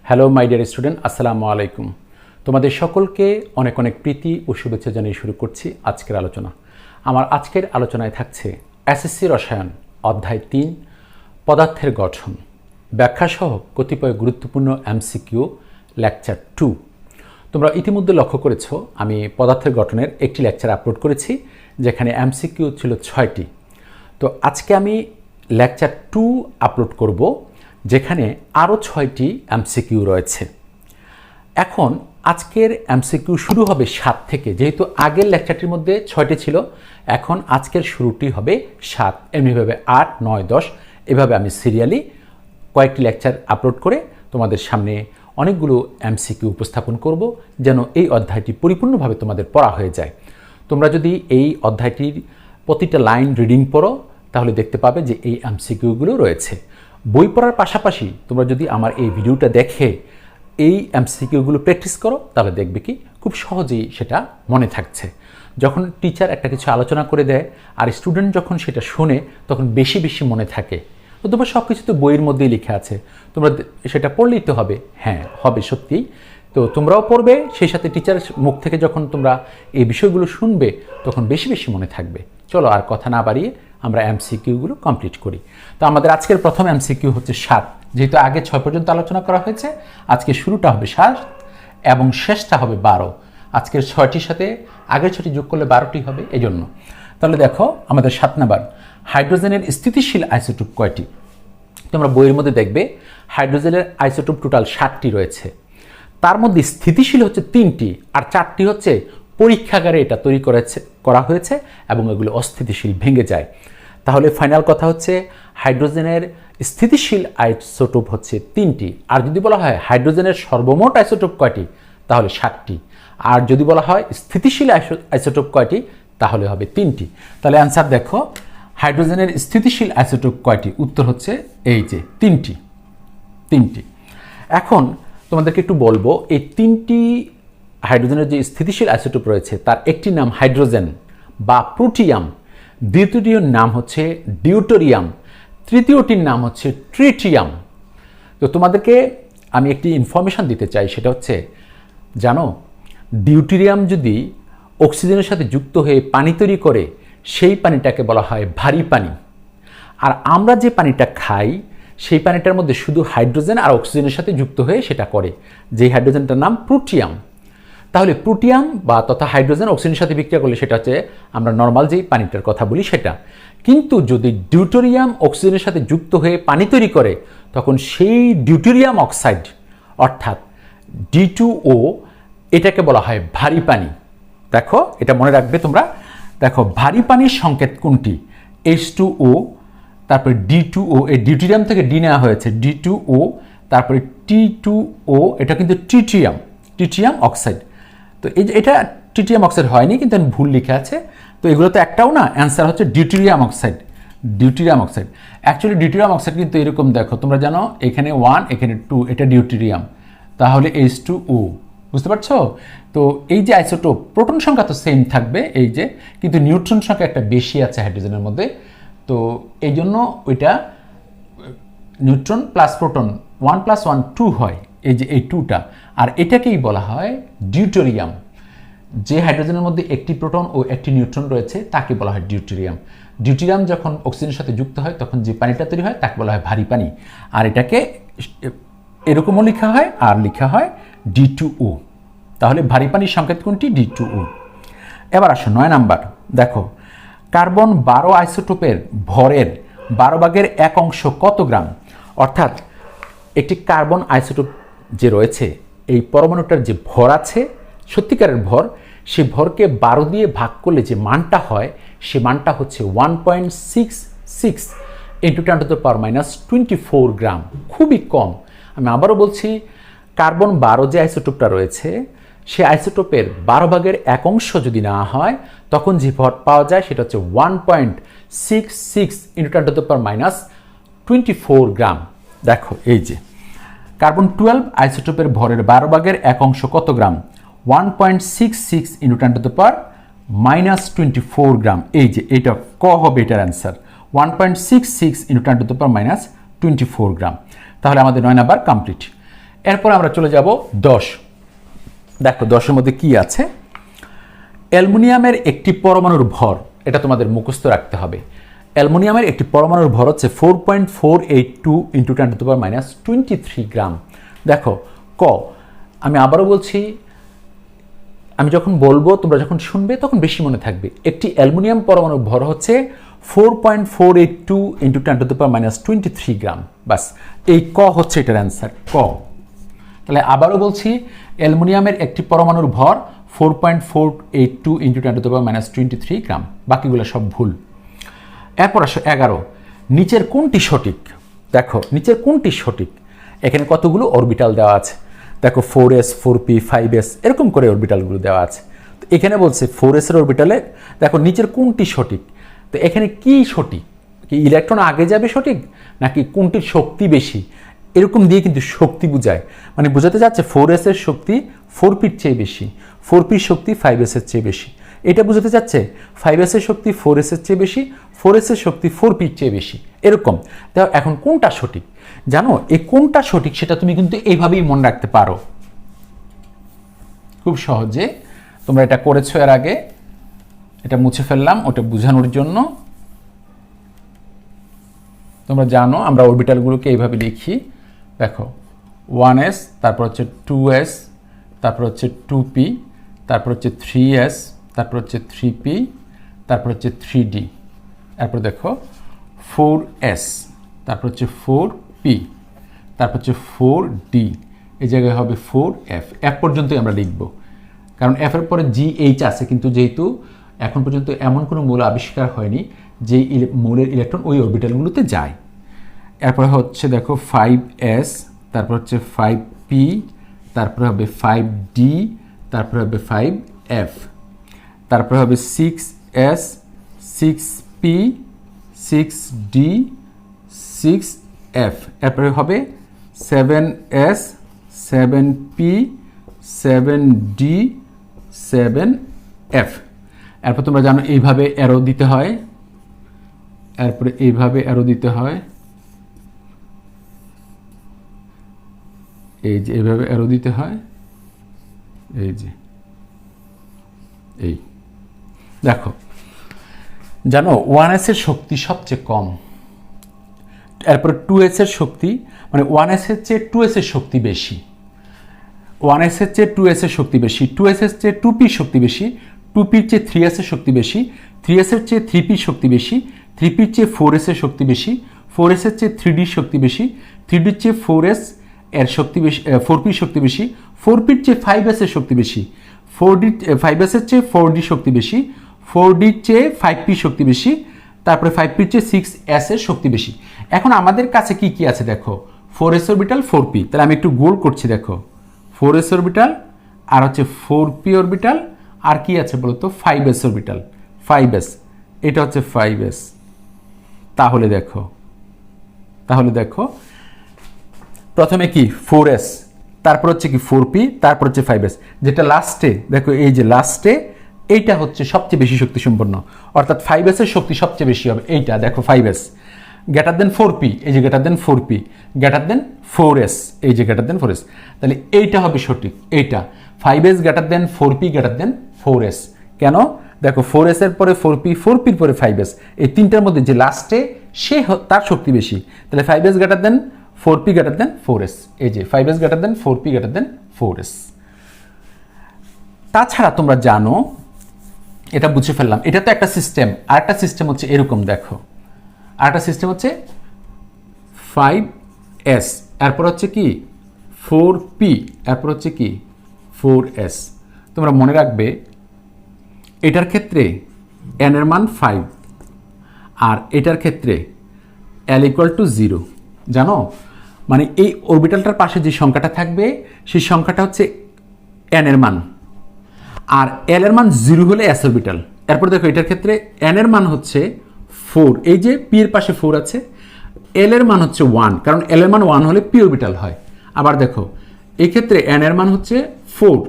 Hello my dear student, আসসালামু আলাইকুম। তোমাদের সকলকে অনেক অনেক প্রীতি ও শুভেচ্ছা জানিয়ে শুরু করছি আজকের আলোচনা। আমার আজকের আলোচনায় থাকছে এসএসসি রসায়ন অধ্যায় 3 পদার্থের গঠন ব্যাখ্যাসহ কতিপয় গুরুত্বপূর্ণ এমসিকিউ লেকচার 2। তোমরা ইতিমধ্যে লক্ষ্য করেছো আমি পদার্থের গঠনের একটি লেকচার আপলোড করেছি যেখানে এমসিকিউ ছিল 6টি। তো আজকে আমি লেকচার 2 আপলোড করব যেখানে আরও 6টি এমসিকিউ রয়েছে। এখন আজকের এমসিকিউ শুরু হবে 7 থেকে, যেহেতু আগের লেকচারটির মধ্যে 6টি ছিল, এখন আজকের শুরুটি হবে 7, এমনিভাবে 8, 9, 10 এভাবে আমি সিরিয়ালি কয়েকটি লেকচার আপলোড করে তোমাদের সামনে অনেকগুলো এমসিকিউ উপস্থাপন করব যেন এই অধ্যায়টি পরিপূর্ণভাবে তোমাদের পড়া হয়ে যায়। তোমরা যদি এই অধ্যায়টির প্রতিটা লাইন রিডিং পড়ো তাহলে দেখতে পাবে যে এই এমসিকিউগুলো রয়েছে। বই পড়ার পাশাপাশি তোমরা যদি আমার এই ভিডিওটা দেখে এই এমসিকিউগুলো প্র্যাকটিস করো তাহলে দেখবে কি খুব সহজেই সেটা মনে থাকছে। যখন টিচার একটা কিছু আলোচনা করে দেয় আর স্টুডেন্ট যখন সেটা শোনে তখন বেশি বেশি মনে থাকে। তো তোমার সব কিছু তো বইয়ের মধ্যেই লেখা আছে, তোমরা সেটা পড়লেই তো হবে। হ্যাঁ, হবে সত্যিই। তো তোমরাও পড়বে, সেই সাথে টিচারের মুখ থেকে যখন তোমরা এই বিষয়গুলো শুনবে তখন বেশি বেশি মনে থাকবে। চলো আর কথা না বাড়িয়ে আমরা এমসিকিউগুলো কমপ্লিট করি। তো আমাদের আজকের প্রথম এমসিকিউ হচ্ছে 7। যেহেতু আগে 6 পর্যন্ত আলোচনা করা হয়েছে, আজকে শুরুটা হবে 7 এবং শেষটা হবে 12। আজকের 6টির সাথে আগের 6টি যোগ করলে 12টি হবে, এই জন্য। তাহলে দেখো আমাদের 7 নাম্বার, হাইড্রোজেনের স্থিতিশীল আইসোটোপ কয়টি? তোমরা বইয়ের মধ্যে দেখবে হাইড্রোজেনের আইসোটোপ টোটাল 7টি রয়েছে। তার মধ্যে স্থিতিশীল হচ্ছে 3টি আর 4টি হচ্ছে পরীক্ষাগারে এটা তৈরি করা হয়েছে এবং এগুলো অস্থিতিশীল, ভেঙে যায়। তাহলে ফাইনাল কথা হচ্ছে হাইড্রোজেনের স্থিতিশীল আইসোটোপ হচ্ছে 3টি। আর যদি বলা হয় হাইড্রোজেনের সর্বমোট আইসোটোপ কয়টি, তাহলে 7টি। আর যদি বলা হয় স্থিতিশীল আইসোটোপ কয়টি, তাহলে হবে 3টি। তাহলে অ্যান্সার দেখো, হাইড্রোজেনের স্থিতিশীল আইসোটোপ কয়টি? উত্তর হচ্ছে এই যে 3টি। এখন তোমাদেরকে একটু বলবো এই 3টি হাইড্রোজেনের যে স্থিতিশীল আইসোটোপ রয়েছে তার একটি নাম হাইড্রোজেন বা প্রোটিয়াম, দ্বিতীয়টির নাম হচ্ছে ডিউটেরিয়াম, তৃতীয়টির নাম হচ্ছে ট্রিটিয়াম। তো তোমাদেরকে আমি একটি ইনফরমেশন দিতে চাই, সেটা হচ্ছে জানো ডিউটেরিয়াম যদি অক্সিজেনের সাথে যুক্ত হয়ে পানি তৈরি করে সেই পানিটাকে বলা হয় ভারী পানি। আর আমরা যে পানিটা খাই সেই পানিটার মধ্যে শুধু হাইড্রোজেন আর অক্সিজেনের সাথে যুক্ত হয়ে সেটা করে, যেই হাইড্রোজেনটার নাম প্রোটিয়াম। তাহলে প্রোটিয়াম বা তথা হাইড্রোজেন অক্সিজেনের সাথে বিক্রিয়া করলে সেটা হচ্ছে আমরা নর্মাল যেই পানিটার কথা বলি সেটা। কিন্তু যদি ডিউটেরিয়াম অক্সিজেনের সাথে যুক্ত হয়ে পানি তৈরি করে তখন সেই ডিউটেরিয়াম অক্সাইড অর্থাৎ D2O এটাকে বলা হয় ভারী পানি। দেখো এটা মনে রাখবে তোমরা। দেখো ভারী পানির সংকেত কোনটি? H2O, তারপরে D2O, এই ডিউটেরিয়াম থেকে ডি নেওয়া হয়েছে, D2O, তারপরে T2O, এটা কিন্তু ট্রিটিয়াম অক্সাইড। তো এটা ট্রিটিয়াম অক্সাইড হয়নি, কিন্তু ভুল লিখে আছে। তো এগুলো তো একটাও না, অ্যান্সার হচ্ছে deuterium oxide. Actually deuterium oxide কিন্তু এরকম, দেখো তোমরা জানো এখানে 1 এখানে 2, এটা ডিউটেরিয়াম, তাহলে H2O, বুঝতে পারছো? তো এই যে আইসোটোপ প্রোটন সংখ্যা তো সেম থাকবে এই যে, কিন্তু নিউট্রন সংখ্যা একটা বেশি আছে হাইড্রোজেনের মধ্যে। তো এই জন্য ওইটা নিউট্রন প্লাস প্রোটন 1 + 1 2 হয়, এই যে এই 2টা। আর এটাকেই বলা হয় ডিউটেরিয়াম। যে হাইড্রোজেনের মধ্যে একটি প্রোটন ও একটি নিউট্রন রয়েছে তাকে বলা হয় ডিউটেরিয়াম যখন অক্সিজেনের সাথে যুক্ত হয় তখন যে পানিটা তৈরি হয় তাকে বলা হয় ভারী পানি। আর এটাকে এরকমও লেখা হয় আর লেখা হয় D2O। তাহলে ভারী পানির সংকেত কোনটি? D2O। এবার আসো 9 নাম্বার, দেখো কার্বন 12 আইসোটোপের ভরের 12/1 কত গ্রাম? অর্থাৎ একটি কার্বন আইসোটোপ যে রয়েছে এই পরমাণুটার যে ভর আছে, সত্যিকারের ভর, সেই ভরকে 12 দিয়ে ভাগ করলে যে মানটা হয় সে মানটা হচ্ছে 1.66 × 10⁻⁻24 গ্রাম। খুবই কম। আমি আবারও বলছি, কার্বন 12 যে আইসোটোপটা রয়েছে সে আইসোটোপের 12/1 যদি না হয় তখন যে ভর পাওয়া যায় সেটা হচ্ছে 1.66 × 10⁻24 গ্রাম। দেখো এই যে কার্বন 12 আইসোটোপের ভরের 12/1 কত গ্রাম? 1.66 × 10⁻24 গ্রাম। এই যে এটা ক হবে, এটার অ্যান্সার 1.66 × 10⁻24 গ্রাম। তাহলে আমাদের 9 নাম্বার কমপ্লিট। এরপর আমরা চলে যাব 10। দেখো 10-এর মধ্যে কি আছে। অ্যালুমিনিয়ামের একটি পরমাণুর ভর, এটা তোমাদের মুখস্থ রাখতে হবে। অ্যালুমিনিয়ামের একটি পরমাণুর ভর হচ্ছে 4.482 × 10⁻23 গ্রাম। দেখো ক, আমি আবারও বলছি, আমি যখন বলবো তোমরা যখন শুনবে তখন বেশি মনে থাকবে। একটি অ্যালুমিনিয়াম পরমাণুর ভর হচ্ছে 4.482 × 10⁻23 গ্রাম। বাস, এই ক হচ্ছে এটার অ্যান্সার, ক। তাহলে আবারও বলছি, অ্যালুমিনিয়ামের একটি পরমাণুর ভর 4.482 × 10⁻23 গ্রাম। বাকিগুলো সব ভুল। এরপর আসো 11, নিচের কোনটি সঠিক? দেখো নিচের কোনটি সঠিক। এখানে কতগুলো অরবিটাল দেওয়া আছে, দেখো 4s 4p 5s এরকম করে অরবিটালগুলো দেওয়া আছে। তো এখানে বলছে 4s এর অরবিটালে দেখো নিচের কোনটি সঠিক। তো এখানে কি সঠিক, কি ইলেকট্রন আগে যাবে সঠিক, নাকি কোনটির শক্তি বেশি, এরকম দিয়ে কিন্তু শক্তি বোঝায়। মানে বোঝাতে যাচ্ছে 4s এর শক্তি 4pর চেয়ে বেশি, 4pর শক্তি 5s এর চেয়ে বেশি। এটা বোঝাতে চাচ্ছে 5s এর শক্তি 4s এর চেয়ে বেশি, 4s এর শক্তি 4pর চেয়ে বেশি, এরকম। তো এখন কোনটা সঠিক জানো, এই কোনটা সঠিক সেটা তুমি কিন্তু এইভাবেই মনে রাখতে পারো খুব সহজে। তোমরা এটা করেছো এর আগে, এটা মুছে ফেললাম ওটা বোঝানোর জন্য। তোমরা জানো আমরা অরবিটালগুলোকে এইভাবে লিখি, দেখো 1s, তারপর হচ্ছে 2s, তারপর হচ্ছে 2p, তারপর হচ্ছে 3s, তারপর হচ্ছে 3p, তারপর হচ্ছে 3d, তারপর দেখো 4s, তারপর হচ্ছে 4p, তারপর হচ্ছে 4d, এই জায়গায় হবে 4f। f পর্যন্তই আমরা লিখব, কারণ f এর পরে gh আছে, কিন্তু যেহেতু এখন পর্যন্ত এমন কোনো মৌল আবিষ্কার হয়নি যে মৌলের ইলেকট্রন ওই অরবিটালগুলোতে যায়। এরপরে হচ্ছে দেখো 5s, তারপর হচ্ছে 5p, তারপরে হবে 5d, তারপরে হবে 5f, তারপরে হবে 6s, 6p, 6d, 6f, এরপরে হবে 7s, 7p, 7d, 7f। এরপর তোমরা জানো এইভাবে অ্যারো দিতে হয়, এরপরে এইভাবে অ্যারো দিতে হয়, এই যে এইভাবে অ্যারো দিতে হয়, এই যে এই দেখো। জানো 1s এর শক্তি সবচেয়ে কম, এরপরে 2s এর শক্তি, মানে 1s এর চেয়ে 2s এর শক্তি বেশি, 1s এর চেয়ে 2s এর শক্তি বেশি, 2s এর চেয়ে 2p শক্তি বেশি, 2pর চেয়ে 3s এর শক্তি বেশি, 3s এর চেয়ে 3p শক্তি বেশি, 3pর চেয়ে 4s এর শক্তি বেশি, 4s এর চেয়ে 3d শক্তি বেশি, 3dর চেয়ে 4s এর শক্তি বেশি, 4p শক্তি বেশি, 4pর চেয়ে 5s এর শক্তি বেশি, 5s এর চেয়ে 4d শক্তি বেশি, 4dর চেয়ে 5p শক্তি বেশি, তারপরে 5pর চেয়ে 6s এর শক্তি বেশি। এখন আমাদের কাছে কি কি আছে দেখো, 4s অরবিটাল 4p, তাহলে আমি একটু গোল করছি দেখো, 4s অরবিটাল আর হচ্ছে 4p অরবিটাল, আর কি আছে বলতো 5s অরবিটাল, 5s, এটা হচ্ছে 5s। তাহলে দেখো প্রথমে কি 4s, তারপর হচ্ছে কি 4p, তারপর হচ্ছে 5s, যেটা লাস্টে দেখো এই যে লাস্টে এইটা হচ্ছে সবচেয়ে বেশি শক্তি সম্পন্ন, অর্থাৎ 5s এর শক্তি সবচেয়ে বেশি হবে। এইটা দেখো 5s গ্রেটার দেন 4p, এই যে greater than 4p, greater than 4s, এই যে গ্রেটার দেন 4s, তাহলে এইটা হবে সঠিক। এইটা 5s greater than 4p greater than 4s। কেন দেখো 4s এর পরে 4p, 4pর পরে 5s, এই তিনটার মধ্যে যে লাস্টে সে তার শক্তি বেশি, তাহলে 5s greater than 4p greater than 4s, এই যে 5s greater than 4p greater than 4s। তাছাড়া তোমরা জানো, এটা বুঝে ফেললাম, এটা তো একটা সিস্টেম। আর একটা সিস্টেম হচ্ছে এরকম, দেখো আর একটা সিস্টেম হচ্ছে 5s, এরপর হচ্ছে কি 4p, এরপর হচ্ছে কি 4s। তোমরা মনে রাখবে এটার ক্ষেত্রে n এর মান 5, আর এটার ক্ষেত্রে l = 0। জানো মানে এই অরবিটালটার পাশে যে সংখ্যাটা থাকবে সেই সংখ্যাটা হচ্ছে n এর মান, আর l এর মান 0 হলে s অরবিটাল। এরপর দেখো এটার ক্ষেত্রে n এর মান হচ্ছে 4, এই যে p এর পাশে 4 আছে, l এর মান হচ্ছে 1, কারণ l এর মান 1 হলে p অরবিটাল হয়। আবার দেখো এই ক্ষেত্রে n এর মান হচ্ছে 4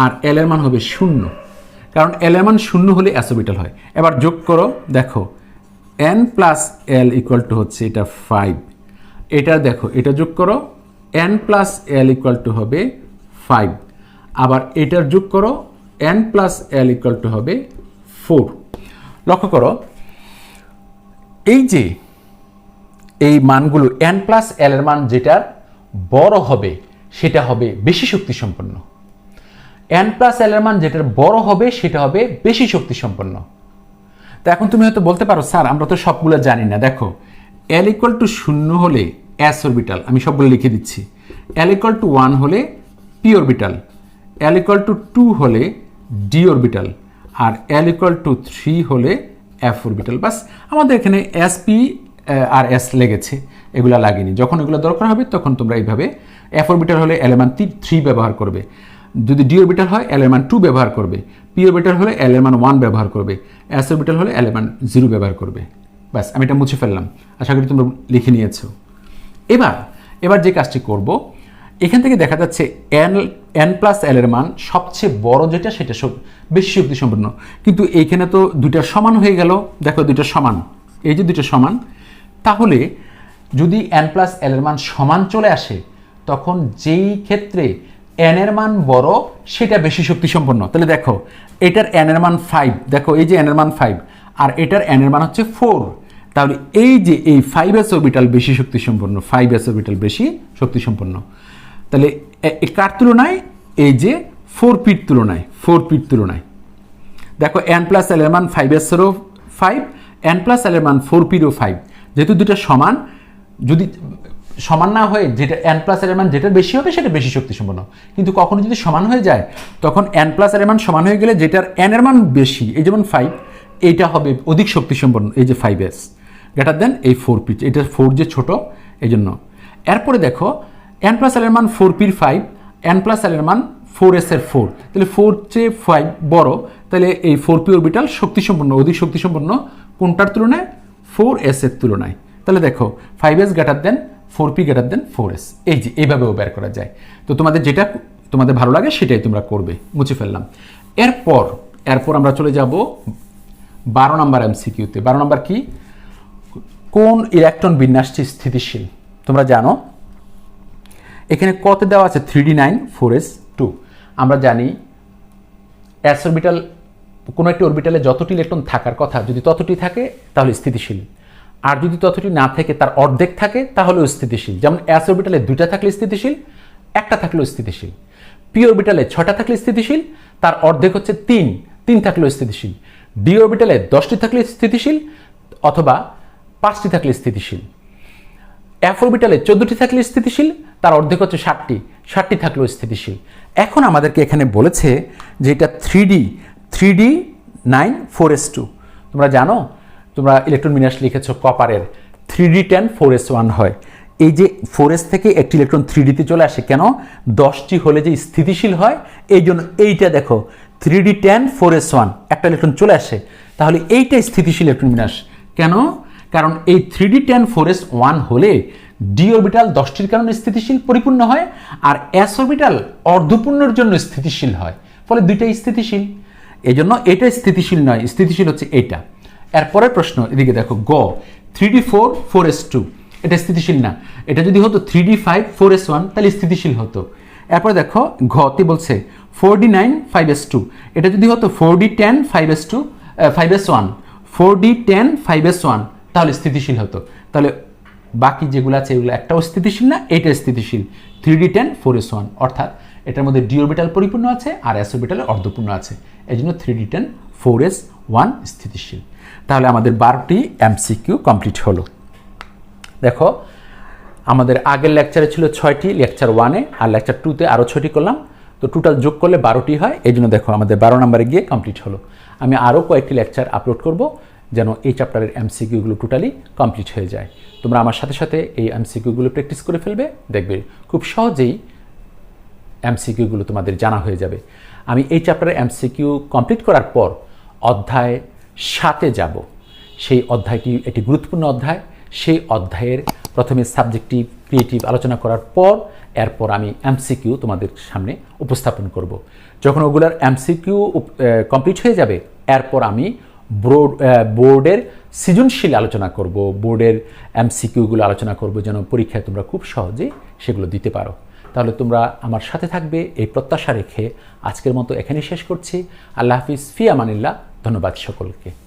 আর l এর মান হবে 0, কারণ l এর মান 0 হলে s অরবিটাল হয়। এবার যোগ করো, দেখো n + l = হচ্ছে এটা 5, এটা দেখো এটা যোগ করো n plus L equal to হবে 5, আবার এটার যোগ করো n plus L equal to হবে 4। লক্ষ্য করো এই যে এই মানগুলো n প্লাস এল এর মান যেটা বড় হবে সেটা হবে বেশি শক্তি সম্পন্ন, n প্লাস এল এর মান যেটার বড় হবে সেটা হবে বেশি শক্তি সম্পন্ন। তো এখন তুমি হয়তো বলতে পারো স্যার আমরা তো সবগুলো জানি না। দেখো l ইকুয়াল টু 0 হলে s অরবিটাল, আমি সবগুলো লিখে দিচ্ছি। l ইকুয়াল টু 1 হলে p orbital, l equal to 2 হলে d অরবিটাল, আর l ইকুয়াল টু 3 হলে f অরবিটাল। বাস আমাদের এখানে sp আর s লেগেছে, এগুলো লাগেনি। যখন এগুলো দরকার হবে তখন তোমরা এইভাবে f অরবিটাল হলে এলিমেন্ট 3 ব্যবহার করবে, যদি d অরবিটাল হয় এলিমেন্ট 2 ব্যবহার করবে, p অরবিটাল হলে এলিমেন্ট 1 ব্যবহার করবে, s অরবিটাল হলে এলিমেন্ট 0 ব্যবহার করবে। বাস আমি এটা মুছে ফেললাম, আশা করি তোমরা লিখে নিয়েছো। এবার যে কাজটি করব, এখান থেকে দেখা যাচ্ছে n প্লাস এল এর মান সবচেয়ে বড় যেটা সেটা বেশি শক্তি সম্পন্ন, কিন্তু এইখানে তো দুইটা সমান হয়ে গেল। দেখো দুইটা সমান, এই যে দুইটা সমান, তাহলে যদি n প্লাস এল এর মান সমান চলে আসে তখন যেই ক্ষেত্রে n এর মান বড় সেটা বেশি শক্তি সম্পন্ন। তাহলে দেখো এটার n এর মান 5, দেখো এই যে n এর মান 5 আর এটার n এর মান হচ্ছে 4, তাহলে এই যে এই 5s অরবিটাল বেশি শক্তি সম্পন্ন, 5s অরবিটাল বেশি শক্তি সম্পন্ন। তাহলে কার তুলনায়? এই যে 4p তুলনায়, 4p তুলনায়। দেখো n প্লাস এল এর মান 5s এরও 5, n প্লাস এল এর মান 4p এরও 5, যেহেতু দুটো সমান, যদি সমান না হয়ে যেটা n প্লাস এল এর মান যেটা বেশি হবে সেটা বেশি শক্তি সম্পন্ন, কিন্তু কখনো যদি সমান হয়ে যায় তখন n প্লাস এল এর মান সমান হয়ে গেলে যেটার n এর মান বেশি, এই যেমন 5, এইটা হবে অধিক শক্তি সম্পন্ন, এই যে 5s গ্রেটার দেন এই 4p, এটা 4 যে ছোট এই জন্য। এরপরে দেখো n প্লাস এল এর মান 4p 5, n প্লাস এল এর মান 4s এর 4, তাহলে 4 চেয়ে 5 বড়, তাহলে এই 4p অরবিটাল শক্তি সম্পন্ন, অধিক শক্তি সম্পন্ন কোনটার তুলনায়? 4s এর তুলনায়। তাহলে দেখো 5s greater than 4p greater than 4s, এই যে এইভাবেও বের করা যায়। তো তোমাদের যেটা তোমাদের ভালো লাগে সেটাই তোমরা করবে। মুছে ফেললাম। এরপর আমরা চলে যাব 12 নম্বর এমসিকিউতে। 12 নম্বর কি? কোন ইলেকট্রন বিন্যাসটি স্থিতিশীল? তোমরা জানো এখানে কত দেওয়া আছে? 3d9 4s2। আমরা জানি s অরবিটাল, কোনো একটি অরবিটালে যতটি ইলেকট্রন থাকার কথা যদি ততটি থাকে তাহলে স্থিতিশীল, আর যদি ততটি না থাকে তার অর্ধেক থাকে তাহলেও স্থিতিশীল। যেমন s অরবিটালে 2টা থাকলে স্থিতিশীল, 1টা থাকলেও স্থিতিশীল। p অরবিটালে 6টা থাকলে স্থিতিশীল, তার অর্ধেক হচ্ছে 3 থাকলেও স্থিতিশীল। d অরবিটালে 10টি থাকলে স্থিতিশীল অথবা 5টি থাকলে স্থিতিশীল। f অরবিটালে 14টি থাকলে স্থিতিশীল, তার অর্ধেক হচ্ছে 60টি থাকলেও স্থিতিশীল। এখন আমাদেরকে এখানে বলেছে যে এটা 3d9 4s2। তোমরা জানো, তোমরা ইলেকট্রন বিন্যাস লিখেছো কপারের 3d10 4s1 হয়। এই যে 4s থেকে একটি ইলেকট্রন 3dতে চলে আসে কেন? 10টি হলে যে স্থিতিশীল হয় এই জন্য। এইটা দেখো 3d10 4s1 একটা ইলেকট্রন চলে আসে, তাহলে এইটাই স্থিতিশীল ইলেকট্রন বিন্যাস। কেন? কারণ এই 3d10 4s1 হলে d অরবিটাল 10টির কারণে স্থিতিশীল পরিপূর্ণ হয়, আর s অরবিটাল অর্ধপূর্ণের জন্য স্থিতিশীল হয়, ফলে দুইটাই স্থিতিশীল। এই জন্য এটা স্থিতিশীল নয়, স্থিতিশীল হচ্ছে এইটা। এরপরের প্রশ্ন এদিকে দেখো, গ 3d4 4s2 এটা স্থিতিশীল না। এটা যদি হতো 3d5 4s1 তাহলে স্থিতিশীল হতো। এরপরে দেখো ঘতে বলছে 4d9 5s2, এটা যদি হতো 4d10 5s1 4d10 5s1 তাহলে স্থিতিশীল হতো। তাহলে বাকি যেগুলো আছে এগুলো একটাও স্থিতিশীল না, এটা স্থিতিশীল 3d10 4s1, অর্থাৎ এটার মধ্যে d অরবিটাল পরিপূর্ণ আছে আর s অরবিটালে অর্ধপূর্ণ আছে, এই জন্য 3d10 4s1 স্থিতিশীল। তাহলে আমাদের 12টি এমসিকিউ কমপ্লিট হলো। দেখো আমাদের আগের লেকচারে ছিল 6টি, লেকচার 1-এ, আর লেকচার 2-তে আরও 6টি করলাম, তো টোটাল যোগ করলে 12টি হয়। এই জন্য দেখো আমাদের 12 নম্বরে গিয়ে কমপ্লিট হলো। আমি আরও কয়েকটি লেকচার আপলোড করব যেন এই চ্যাপ্টারের এমসিকিউগুলো টোটালি কমপ্লিট হয়ে যায়। তোমরা আমার সাথে সাথে এই এমসিকিউগুলো প্র্যাকটিস করে ফেলবে, দেখবে খুব সহজেই এমসিকিউগুলো তোমাদের জানা হয়ে যাবে। আমি এই চ্যাপ্টারের এমসিকিউ কমপ্লিট করার পর অধ্যায় 7-এ যাব। সেই অধ্যায়টি একটি গুরুত্বপূর্ণ অধ্যায়। সেই অধ্যায়ের প্রথমে সাবজেক্টিভ ক্রিয়েটিভ আলোচনা করার পর এরপর আমি এমসিকিউ তোমাদের সামনে উপস্থাপন করব। যখন ওগুলার এমসিকিউ কমপ্লিট হয়ে যাবে এরপর আমি বোর্ডের সৃজনশীল আলোচনা করব, বোর্ডের এমসিকিউগুলো আলোচনা করব, যেন পরীক্ষায় তোমরা খুব সহজেই সেগুলো দিতে পারো। তাহলে তোমরা আমার সাথে থাকবে এই প্রত্যাশা রেখে আজকের মতো এখানেই শেষ করছি। আল্লাহ হাফিজ, ফি আমানিল্লাহ। ধন্যবাদ সকলকে।